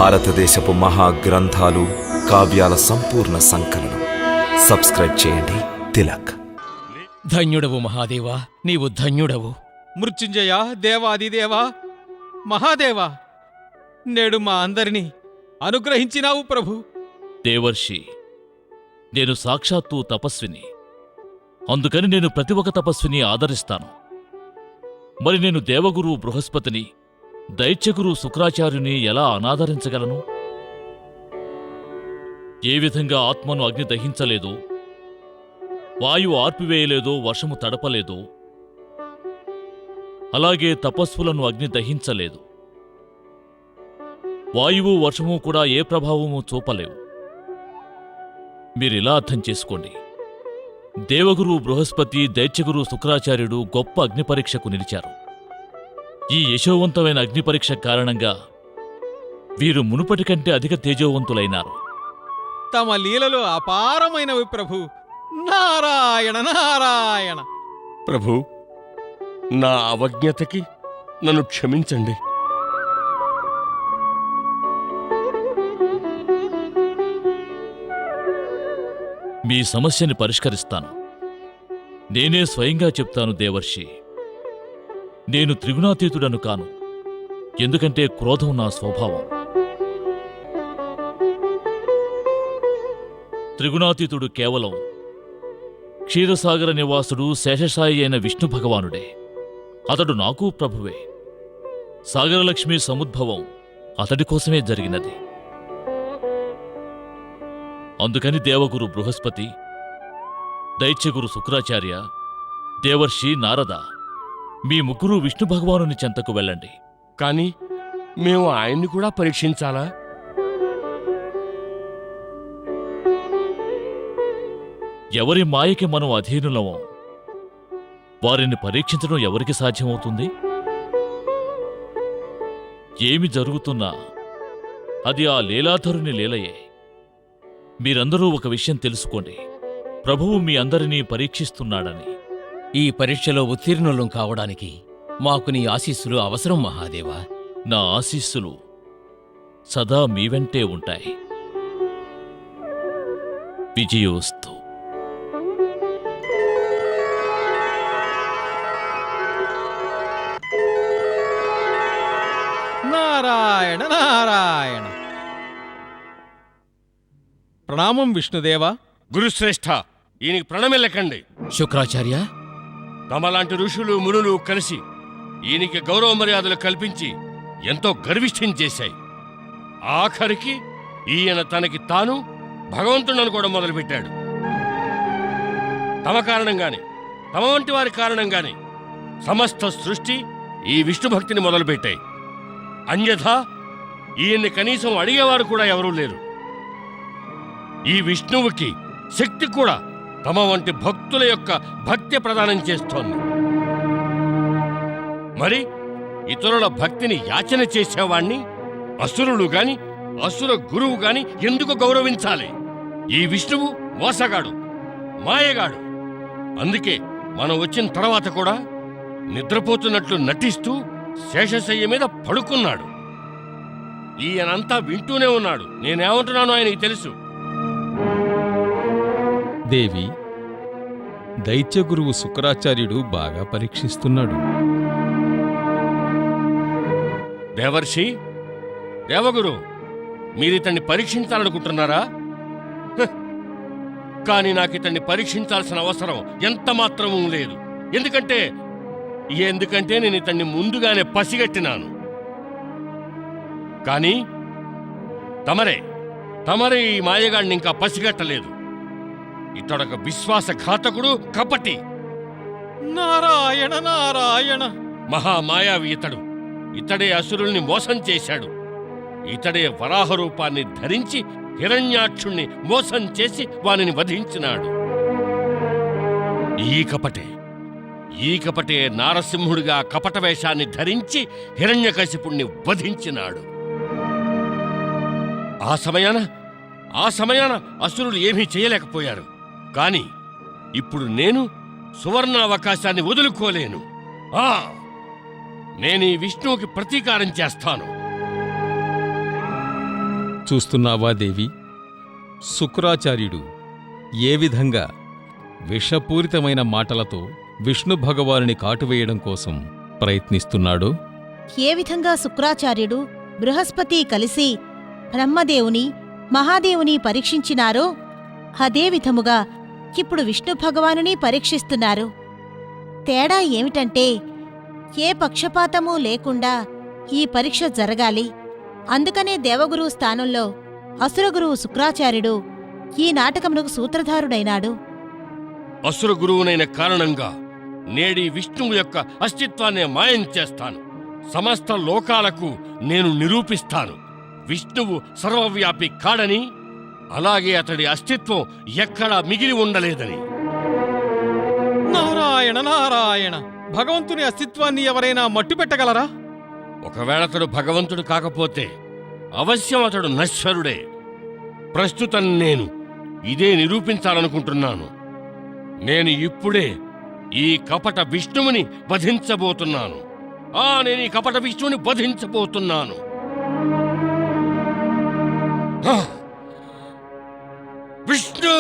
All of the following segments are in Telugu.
భారతదేశపు మహాగ్రంథాలు, కావ్యాల సంపూర్ణ సంకలనం. సబ్స్క్రైబ్ చేయండి. తిలక్. ధన్యుడవు మహాదేవా, నీవు ధన్యుడవు. మృత్యుంజయ, దేవాదిదేవా, మహాదేవా, నేడు మా అందరినీ అనుగ్రహించినావు ప్రభు. దేవర్షి, నేను సాక్షాత్తు తపస్విని. అందుకని నేను ప్రతి ఒక్క తపస్విని ఆదరిస్తాను. మరి నేను దేవగురు బృహస్పతిని, దైత్యగురు శుక్రాచార్యుని ఎలా అనాదరించగలను? ఏ విధంగా ఆత్మను అగ్ని దహించలేదో, వాయువు ఆర్పివేయలేదో, వర్షము తడపలేదో, అలాగే తపస్సులను అగ్ని దహించలేదు. వాయువు వర్షము కూడా ఏ ప్రభావము చూపలేవు. మీరిలా అర్థం చేసుకోండి. దేవగురు బృహస్పతి, దైత్యగురు శుక్రాచార్యుడు గొప్ప అగ్నిపరీక్షకు నిలిచారు. ఈ యశోవంతమైన అగ్నిపరీక్ష కారణంగా వీరు మునుపటి కంటే అధిక తేజోవంతులైనారు. తమ లీలలు అపారమైనవి ప్రభు. నారాయణ నారాయణ. ప్రభు, నా అవజ్ఞతకి నన్ను క్షమించండి. మీ సమస్యని పరిష్కరిస్తాను. నేనే స్వయంగా చెప్తాను దేవర్షి. నేను త్రిగుణాతీతుడను కాను, ఎందుకంటే క్రోధం నా స్వభావం. త్రిగుణాతీతుడు కేవలం క్షీరసాగర నివాసుడు శేషసాయి అయిన విష్ణు భగవానుడే. అతడు నాకు ప్రభువే. సాగరలక్ష్మి సముద్భవం అతడి కోసమే జరిగినది. అందుకని దేవగురు బృహస్పతి, దైత్యగురు శుక్రాచార్య, దేవర్షి నారద, మీ ముగ్గురు విష్ణు భగవానుని చెంతకు వెళ్ళండి. కాని మేము ఆయన్ని కూడా పరీక్షించాలా? ఎవరి మాయకి మనం అధీనులమో వారిని పరీక్షించడం ఎవరికి సాధ్యమవుతుంది? ఏమి జరుగుతున్నా అది ఆ లీలాధరుని లీలయే. మీరందరూ ఒక విషయం తెలుసుకోండి. ప్రభువు మీ అందరినీ పరీక్షిస్తున్నాడని. ఈ పరీక్షలో ఉత్తీర్ణులం కావడానికి మాకు నీ ఆశీస్సులు అవసరం మహాదేవా. నా ఆశీస్సులు సదా మీ వెంటే ఉంటాయి. విజయోస్తు. నారాయణ నారాయణ. ప్రణామం విష్ణుదేవా. గురుశ్రేష్ఠ, ఈయనకి ప్రణమిల్లకండి. శుక్రాచార్య, తమలాంటి ఋషులు మునులు కలిసి ఈయనకి గౌరవ మర్యాదలు కల్పించి ఎంతో గర్విష్ఠం చేశాయి. ఆఖరికి ఈయన తనకి తాను భగవంతుడు అనుకోవడం మొదలుపెట్టాడు. తమ కారణంగానే, తమ వంటి వారి కారణంగానే సమస్త సృష్టి ఈ విష్ణు భక్తిని మొదలుపెట్టాయి. అన్యథా ఈయన్ని కనీసం అడిగేవారు కూడా ఎవరూ లేరు. ఈ విష్ణువుకి శక్తి కూడా తమ వంటి భక్తుల యొక్క భక్తి ప్రదానం చేస్తోంది. మరి ఇతరుల భక్తిని యాచన చేసేవాణ్ణి అసురులు గాని, అసుర గురువు గాని ఎందుకు గౌరవించాలి? ఈ విష్ణువు మోసగాడు, మాయగాడు. అందుకే మనం వచ్చిన తర్వాత కూడా నిద్రపోతున్నట్లు నటిస్తూ శేషశయ్య మీద పడుకున్నాడు. ఈయనంతా వింటూనే ఉన్నాడు. నేనేమంటున్నానో ఆయనకి తెలుసు. దేవి, దైత్యగురువు శుక్రాచార్యుడు బాగా పరీక్షిస్తున్నాడు. దేవర్షి, దేవగురు, మీరితన్ని పరీక్షించాలనుకుంటున్నారా? కానీ నాకితన్ని పరీక్షించాల్సిన అవసరం ఎంత మాత్రమూ లేదు. ఎందుకంటే నేను ఇతన్ని ముందుగానే పసిగట్టినాను. కానీ తమరే ఈ మాయగాడిని ఇంకా పసిగట్టలేదు. ఇతడొక విశ్వాసఘాతకుడు, కపటి. నారాయణ నారాయణ. మహామాయావి ఇతడు. ఇతడే అసురుల్ని మోసం చేశాడు. ఇతడే వరాహ రూపాన్ని ధరించి హిరణ్యాక్షుణ్ణి మోసం చేసి వానిని వధించినాడు. ఈ కపటే నారసింహుడిగా కపట వేషాన్ని ధరించి హిరణ్యకశిపుణ్ణి వధించినాడు. ఆ సమయాన అసురులు ఏమీ చేయలేకపోయారు. కాని ఇప్పుడు నేను సువర్ణావకాశాన్ని వదులుకోలేను. నేను ఈ విష్ణువుకి ప్రతీకారం చేస్తాను. చూస్తున్నావా దేవి, శుక్రాచార్యుడు ఏ విధంగా విషపూరితమైన మాటలతో విష్ణు భగవానుని కాటువేయడం కోసం ప్రయత్నిస్తున్నాడో? ఏ విధంగా శుక్రాచార్యుడు బృహస్పతి కలిసి బ్రహ్మదేవుని మహాదేవుని పరీక్షించినారో అదే విధముగా ఇప్పుడు విష్ణు భగవానుని పరీక్షిస్తున్నారు. తేడా ఏమిటంటే ఏ పక్షపాతమూ లేకుండా ఈ పరీక్ష జరగాలి. అందుకనే దేవగురువు స్థానంలో అసురగురువు శుక్రాచార్యుడు ఈ నాటకమునకు సూత్రధారుడైనాడు. అసుర గురువునైన కారణంగా నేడి విష్ణువు యొక్క అస్తిత్వాన్ని మాయం చేస్తాను. సమస్త లోకాలకు నేను నిరూపిస్తాను విష్ణువు సర్వవ్యాపి కాడని, అలాగే అతడి అస్తిత్వం ఎక్కడా మిగిలి ఉండలేదని. నారాయణ నారాయణ, భగవంతుని అస్తిత్వాన్ని ఎవరైనా మట్టుపెట్టగలరా? ఒకవేళ అతడు భగవంతుడు కాకపోతే అవశ్యం అతడు నశ్వరుడే. ప్రస్తుతం నేను ఇదే నిరూపించాలనుకుంటున్నాను. నేను ఇప్పుడే ఈ కపట విష్ణువుని వధించబోతున్నాను. నేను ఈ కపట విష్ణువుని వధించబోతున్నాను. విష్ణు!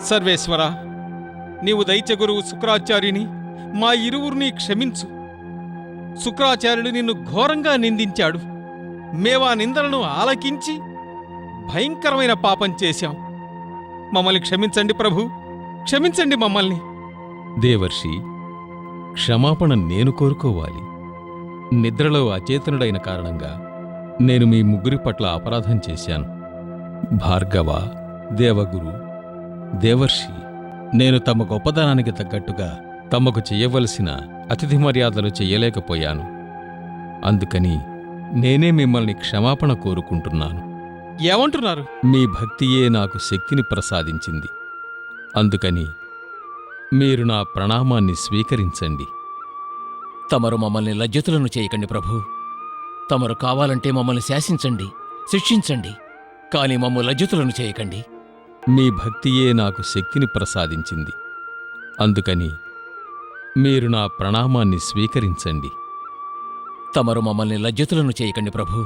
సర్వేశ్వర, నీవు దైత్యగురువు శుక్రాచార్యుని మా ఇరువురిని క్షమించు. శుక్రాచార్యుడు నిన్ను ఘోరంగా నిందించాడు. మేవా నిందలను ఆలకించి భయంకరమైన పాపం చేశాం. మమ్మల్ని క్షమించండి ప్రభు, క్షమించండి మమ్మల్ని. దేవర్షి, క్షమాపణ నేను కోరుకోవాలి. నిద్రలో అచేతనుడైన కారణంగా నేను మీ ముగ్గురి పట్ల అపరాధం చేశాను. భార్గవ, దేవగురు, దేవర్షి, నేను తమ గొప్పదనానికి తగ్గట్టుగా తమకు చెయ్యవలసిన అతిథి మర్యాదలు చెయ్యలేకపోయాను. అందుకని నేనే మిమ్మల్ని క్షమాపణ కోరుకుంటున్నాను. ఏమంటున్నారు? మీ భక్తియే నాకు శక్తిని ప్రసాదించింది. అందుకని మీరు నా ప్రణామాన్ని స్వీకరించండి. తమరు మమ్మల్ని లజ్జితులను చేయకండి ప్రభూ. తమరు కావాలంటే మమ్మల్ని శాసించండి, శిక్షించండి, కాని మమ్ము లజ్జితులను చేయకండి. మీ భక్తియే నాకు శక్తిని ప్రసాదించింది. అందుకని మీరు నా ప్రణామాన్ని స్వీకరించండి. తమరు మమ్మల్ని లజ్జితులను చేయకండి ప్రభూ.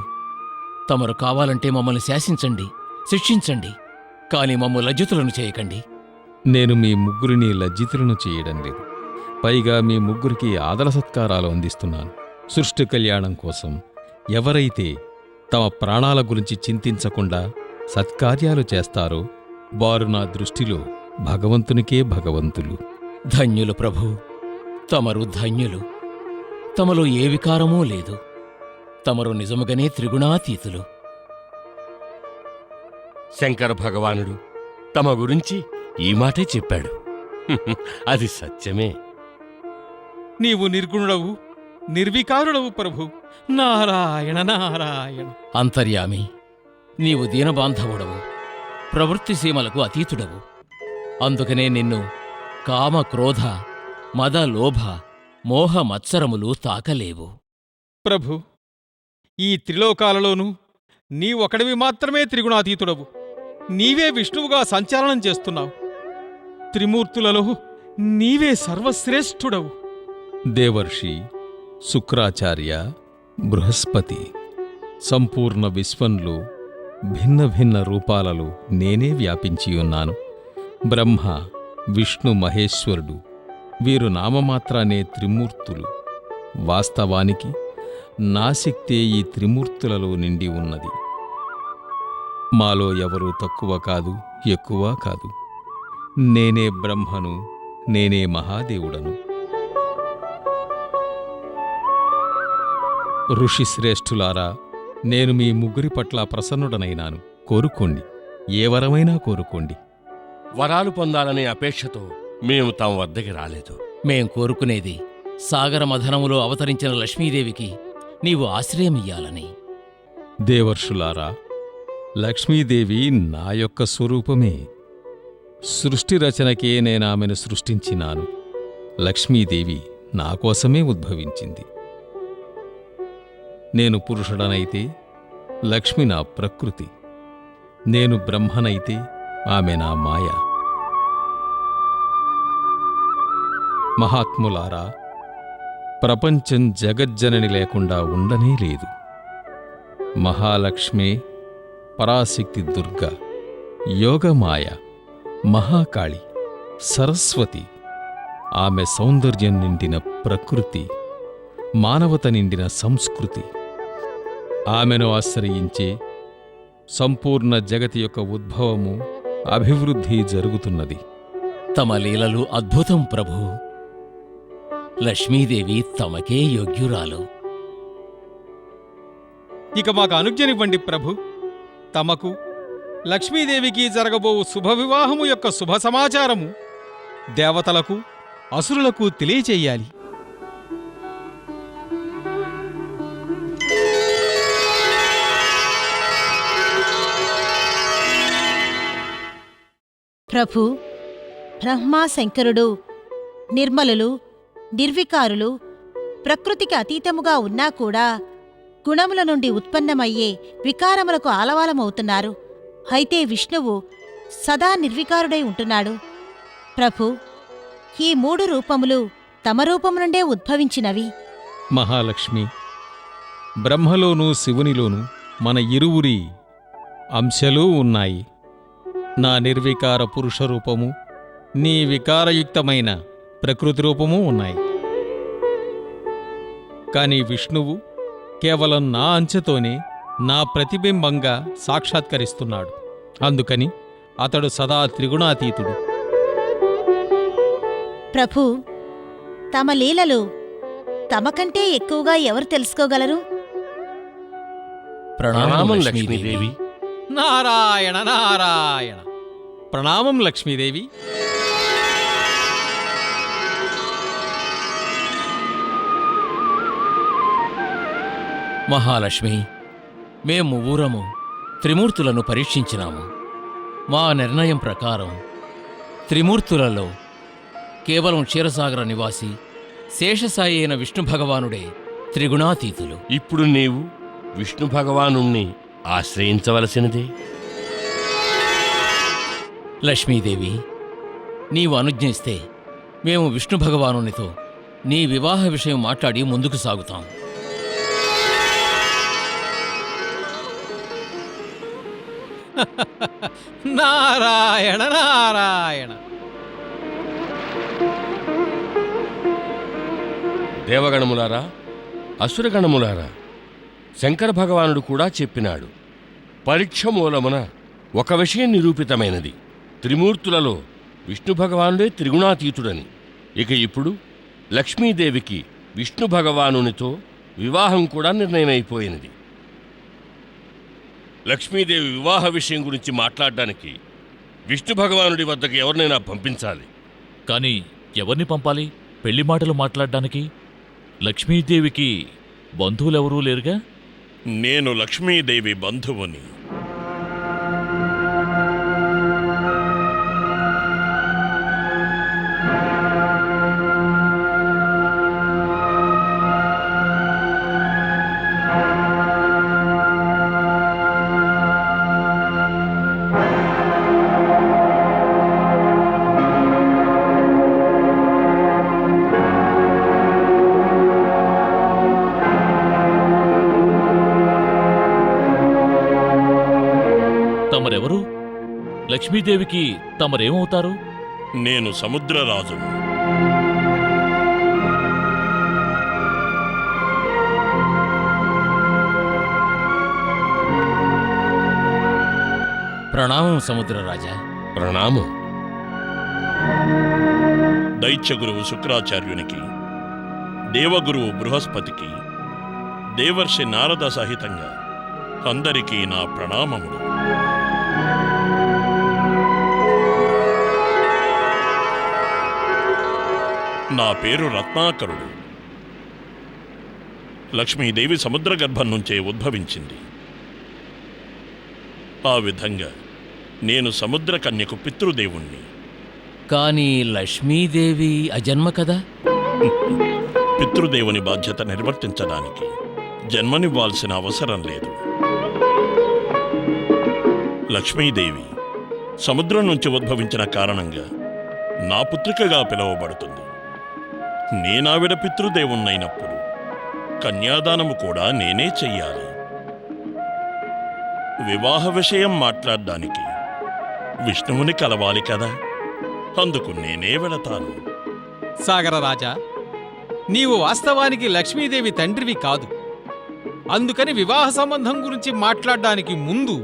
తమరు కావాలంటే మమ్మల్ని శాసించండి, శిక్షించండి, కాని మమ్ము లజ్జితులను చేయకండి. నేను మీ ముగ్గురిని లజ్జితులను చేయడం లేదు. పైగా మీ ముగ్గురికి ఆదర సత్కారాలు అందిస్తున్నాను. సృష్టి కళ్యాణం కోసం ఎవరైతే తమ ప్రాణాల గురించి చింతించకుండా సత్కార్యాలు చేస్తారో వారు నా దృష్టిలో భగవంతునికే భగవంతులు. ధన్యులు ప్రభూ, తమరు ధన్యులు. తమలో ఏ వికారమూ లేదు. తమరు నిజముగానే త్రిగుణాతీతులు. శంకర భగవానుడు తమ గురించి ఈ మాటే చెప్పాడు. అది సత్యమే. నీవు నిర్గుణుడవు, నిర్వికారుడవు ప్రభు. నారాయణ నారాయణ. అంతర్యామి, నీవు దీనబాంధవుడవు, ప్రవృత్తి సీమలకు అతీతుడవు. అందుకనే నిన్ను కామ, క్రోధ, మద, లోభ, మోహ మత్సరములు తాకలేవు. ప్రభు, ఈ త్రిలోకాలలోనూ నీవొకడివి మాత్రమే త్రిగుణాతీతుడవు. నీవే విష్ణువుగా సంచాలనం చేస్తున్నావు. త్రిమూర్తులలో నీవే సర్వశ్రేష్ఠుడవు. దేవర్షి, శుక్రాచార్య, బృహస్పతి, సంపూర్ణ విశ్వంలో భిన్న భిన్న రూపాలలో నేనే వ్యాపించియున్నాను. బ్రహ్మ, విష్ణు, మహేశ్వరుడు వీరు నామమాత్రానే త్రిమూర్తులు. వాస్తవానికి నా శక్తే ఈ త్రిమూర్తులలో నిండి ఉన్నది. మాలో ఎవరూ తక్కువ కాదు, ఎక్కువ కాదు. నేనే బ్రహ్మను, నేనే మహాదేవుడను. ఋషిశ్రేష్ఠులారా, నేను మీ ముగ్గురి పట్ల ప్రసన్నుడనైనాను. కోరుకోండి, ఏ వరమైనా కోరుకోండి. వరాలు పొందాలనే అపేక్షతో మేము తమ వద్దకి రాలేదు. మేం కోరుకునేది సాగర మథనములో అవతరించిన లక్ష్మీదేవికి నీవు ఆశ్రయమియ్యాలని. దేవర్షులారా, లక్ష్మీదేవి నా యొక్క స్వరూపమే. సృష్టి రచనకే నేనామెను సృష్టించినాను. లక్ష్మీదేవి నా కోసమే ఉద్భవించింది. నేను పురుషుడనైతే లక్ష్మి నా ప్రకృతి, నేను బ్రహ్మనైతే ఆమె నా మాయ. మహాత్ములారా, ప్రపంచం జగజ్జనని లేకుండా ఉండనే లేదు. మహాలక్ష్మే పరాశక్తి దుర్గ, యోగమాయ, మహాకాళి, సరస్వతి. ఆమె సౌందర్యం నిండిన ప్రకృతి, మానవత నిండిన సంస్కృతి. ఆమెను ఆశ్రయించే సంపూర్ణ జగతి యొక్క ఉద్భవము, అభివృద్ధి జరుగుతున్నది. తమ లీలలు అద్భుతం ప్రభూ. లక్ష్మీదేవి తమకే యోగ్యురాలు. ఇక మాకు అనుజ్ఞనివ్వండి ప్రభు. తమకు లక్ష్మీదేవికి జరగబోవు శుభవివాహము యొక్క శుభ సమాచారము దేవతలకు అసురులకు తెలియచేయాలి. ప్రభు, బ్రహ్మా శంకరుడు నిర్మలులు, నిర్వికారులు, ప్రకృతికి అతీతముగా ఉన్నా కూడా గుణముల నుండి ఉత్పన్నమయ్యే వికారములకు ఆలవాలమవుతున్నారు. అయితే విష్ణువు సదా నిర్వికారుడై ఉంటున్నాడు. ప్రభు, ఈ 3 రూపములు తమ రూపము నుండే ఉద్భవించినవి. మహాలక్ష్మి, బ్రహ్మలోనూ శివునిలోనూ మన ఇరువురి అంశలూ ఉన్నాయి. నా నిర్వికార పురుష రూపము, నీ వికారయుక్తమైన ప్రకృతి రూపము ఉన్నాయి. కాని విష్ణువు కేవలం నా అంచెతోనే నా ప్రతిబింబంగా సాక్షాత్కరిస్తున్నాడు. అందుకని అతడు సదా త్రిగుణాతీతుడు. ప్రభు, తమ లీలలు తమకంటే ఎక్కువగా ఎవరు తెలుసుకోగలరు? ప్రణామం లక్ష్మీదేవి. నారాయణ నారాయణ. ప్రణామం లక్ష్మీదేవి. మహాలక్ష్మి, మేము ఊరము త్రిమూర్తులను పరీక్షించినాము. మా నిర్ణయం ప్రకారం త్రిమూర్తులలో కేవలం క్షీరసాగర నివాసి శేషసాయి అయిన విష్ణు భగవానుడే త్రిగుణాతీతులు. ఇప్పుడు నీవు విష్ణు భగవానుణ్ణి ఆశ్రయించవలసినదే. లక్ష్మీదేవి, నీవు అనుజ్ఞిస్తే మేము విష్ణు భగవానునితో నీ వివాహ విషయం మాట్లాడి ముందుకు సాగుతాం. నారాయణ నారాయణ. దేవగణములారా, అసురగణములారా, శంకర భగవానుడు కూడా చెప్పినాడు. పరీక్ష మూలమున ఒక విషయం నిరూపితమైనది. త్రిమూర్తులలో విష్ణు భగవానుడే త్రిగుణాతీతుడని. ఇక ఇప్పుడు లక్ష్మీదేవికి విష్ణు భగవానునితో వివాహం కూడా నిర్ణయమైపోయినది. లక్ష్మీదేవి వివాహ విషయం గురించి మాట్లాడడానికి విష్ణు భగవానుడి వద్దకు ఎవరినైనా పంపించాలి. కాని ఎవరిని పంపాలి పెళ్లి మాటలు మాట్లాడ్డానికి? లక్ష్మీదేవికి బంధువులెవరూ లేరుగా? నేను లక్ష్మీదేవి బంధువుని. తమరెవరు? లక్ష్మీదేవికి తమరేమవుతారు? నేను సముద్రరాజును. ప్రణామం సముద్రరాజా. ప్రణామం. దైత్యగురువు శుక్రాచార్యునికి, దేవగురువు బృహస్పతికి, దేవర్షి నారద సహితంగా అందరికీ నా ప్రణామములు. నా పేరు రత్నాకరుడు. లక్ష్మీదేవి సముద్ర గర్భం నుంచే ఉద్భవించింది. ఆ విధంగా నేను సముద్ర కన్యకు పితృదేవుణ్ణి. కాని లక్ష్మీదేవి అజన్మ కదా. పితృదేవుని బాధ్యత నిర్వర్తించడానికి జన్మనివ్వాల్సిన అవసరం లేదు. లక్ష్మీదేవి సముద్రం నుంచి ఉద్భవించిన కారణంగా నా పుత్రికగా పిలువబడుతుంది. నేనావిడ పితృదేవుణ్ణైనప్పుడు కన్యాదానము కూడా నేనే చెయ్యాలి. వివాహ విషయం మాట్లాడడానికి విష్ణువుని కలవాలి కదా, అందుకు నేనే వెళతాను. సాగరరాజా, నీవు వాస్తవానికి లక్ష్మీదేవి తండ్రివి కాదు. అందుకని వివాహ సంబంధం గురించి మాట్లాడడానికి ముందు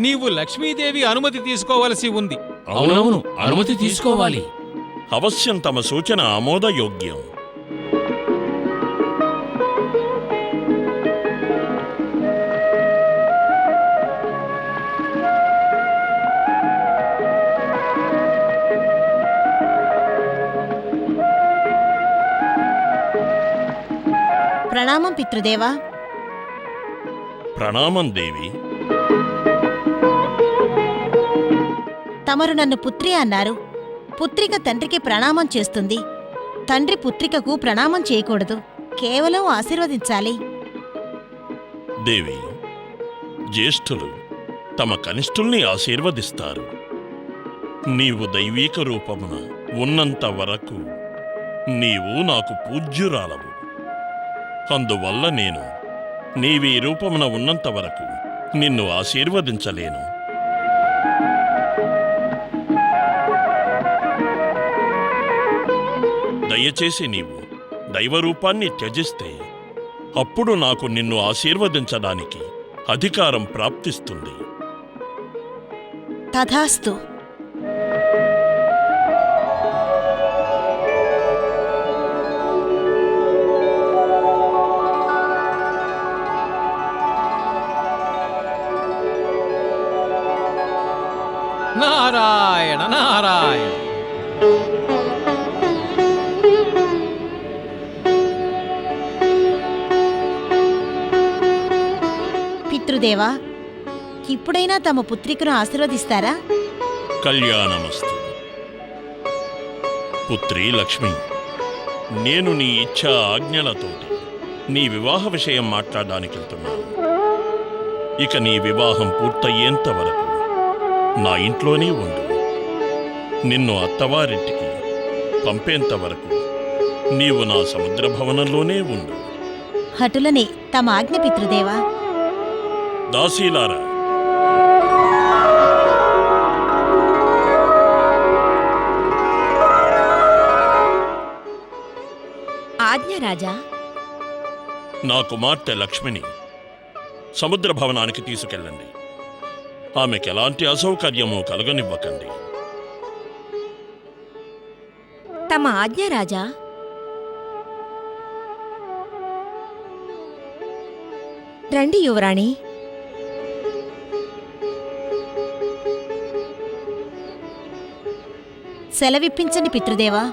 నీవు లక్ష్మీదేవి అనుమతి తీసుకోవలసి ఉంది. అవునవును, అనుమతి తీసుకోవాలి. అవశ్యం తమ సూచన ఆమోదయోగ్యం. ప్రణామం పితృదేవా. ప్రణామం దేవి. తమరు నన్ను పుత్రి అన్నారు. పుత్రిక తండ్రికి ప్రణామం చేస్తుంది. తండ్రి పుత్రికకు ప్రణామం చేయకూడదు, కేవలం ఆశీర్వదించాలి. దేవి, జ్యేష్ఠులు తమ కనిష్ఠుల్ని ఆశీర్వదిస్తారు. నీవు దైవీక రూపమున ఉన్నంత వరకు నీవు నాకు పూజ్యురాలవు. అందువల్ల నేను నీవీ రూపమున ఉన్నంత వరకు నిన్ను ఆశీర్వదించలేను. దయచేసి నీవు దైవరూపాన్ని త్యజిస్తే అప్పుడు నాకు నిన్ను ఆశీర్వదించడానికి అధికారం ప్రాప్తిస్తుంది. తథాస్తు. నారాయణ నారాయణ. పితృదేవా, ఇప్పుడైనా తమ పుత్రికను ఆశీర్వదిస్తారా? కళ్యాణమస్తు. పుత్రి లక్ష్మి, నేను నీ ఇచ్ఛా ఆజ్ఞలతోటి నీ వివాహ విషయం మాట్లాడడానికి వెళ్తున్నాను. ఇక నీ వివాహం పూర్తయ్యేంత వరకు నా ఇంట్లోనే ఉండు. నిన్ను అత్తవారింటికి పంపేంత వరకు నీవు నా సముద్ర భవనంలోనే ఉండు. హటులనే తమ ఆజ్ఞ పితృదేవా. దాసీలారా, ఆజ్ఞ రాజా. నా కుమార్తె లక్ష్మిని సముద్ర భవనానికి తీసుకెళ్ళండి. ఆమెకెలాంటి అసౌకర్యమూ కలగనివ్వకండి. తమ ఆజ్ఞ రాజా. రండి యువరాణి. సెలవిప్పించండి పితృదేవా.